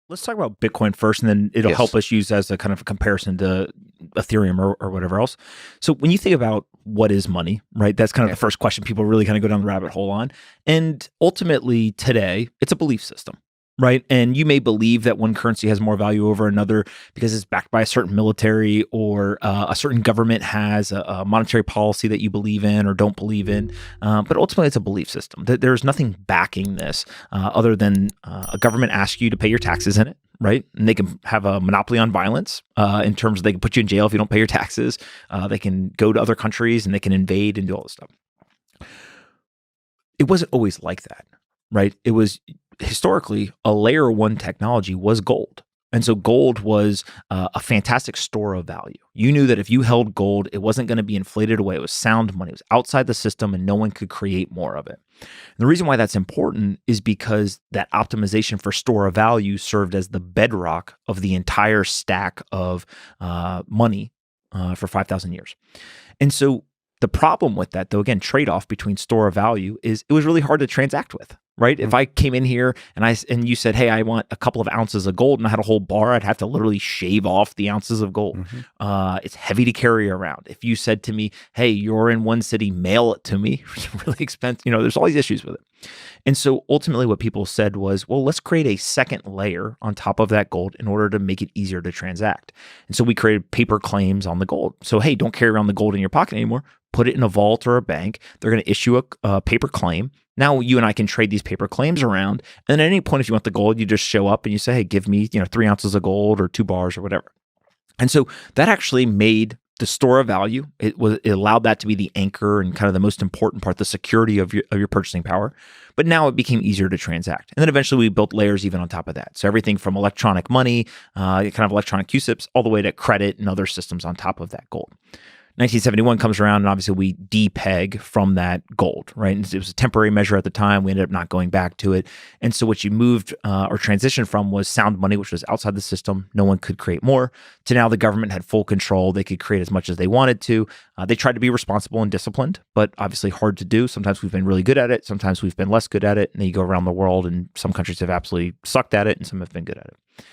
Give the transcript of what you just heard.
Let's talk about Bitcoin first, and then it'll help us use as a kind of a comparison to Ethereum or whatever else. So when you think about what is money, right? That's kind of the first question people really kind of go down the rabbit hole on. And ultimately today, it's a belief system, right? And you may believe that one currency has more value over another because it's backed by a certain military or a certain government has a monetary policy that you believe in or don't believe in. But ultimately, it's a belief system. There's nothing backing this other than a government asks you to pay your taxes in it, right? And they can have a monopoly on violence in terms of they can put you in jail if you don't pay your taxes. They can go to other countries and they can invade and do all this stuff. It wasn't always like that, right? It was historically a layer one technology was gold. And so gold was a fantastic store of value. You knew that if you held gold, it wasn't going to be inflated away. It was sound money. It was outside the system and no one could create more of it. And the reason why that's important is because that optimization for store of value served as the bedrock of the entire stack of money for 5,000 years. And so the problem with that, though, again, trade-off between store of value is it was really hard to transact with. Right? If I came in here and you said, hey, I want a couple of ounces of gold and I had a whole bar, I'd have to literally shave off the ounces of gold. It's heavy to carry around. If you said to me, hey, you're in one city, mail it to me, it's really expensive. There's all these issues with it. And so ultimately what people said was, well, let's create a second layer on top of that gold in order to make it easier to transact. And so we created paper claims on the gold. So, hey, don't carry around the gold in your pocket anymore. Put it in a vault or a bank. They're going to issue a paper claim. Now you and I can trade these paper claims around. And at any point, if you want the gold, you just show up and you say, hey, give me 3 ounces of gold or 2 bars or whatever. And so that actually made the store of value. It allowed that to be the anchor and kind of the most important part, the security of your purchasing power. But now it became easier to transact. And then eventually we built layers even on top of that. So everything from electronic money, kind of electronic QSIPs, all the way to credit and other systems on top of that gold. 1971 comes around, and obviously we depeg from that gold, right? And it was a temporary measure at the time. We ended up not going back to it. And so what you moved or transitioned from was sound money, which was outside the system. No one could create more, to now the government had full control. They could create as much as they wanted to. They tried to be responsible and disciplined, but obviously hard to do. Sometimes we've been really good at it. Sometimes we've been less good at it. And then you go around the world, and some countries have absolutely sucked at it, and some have been good at it.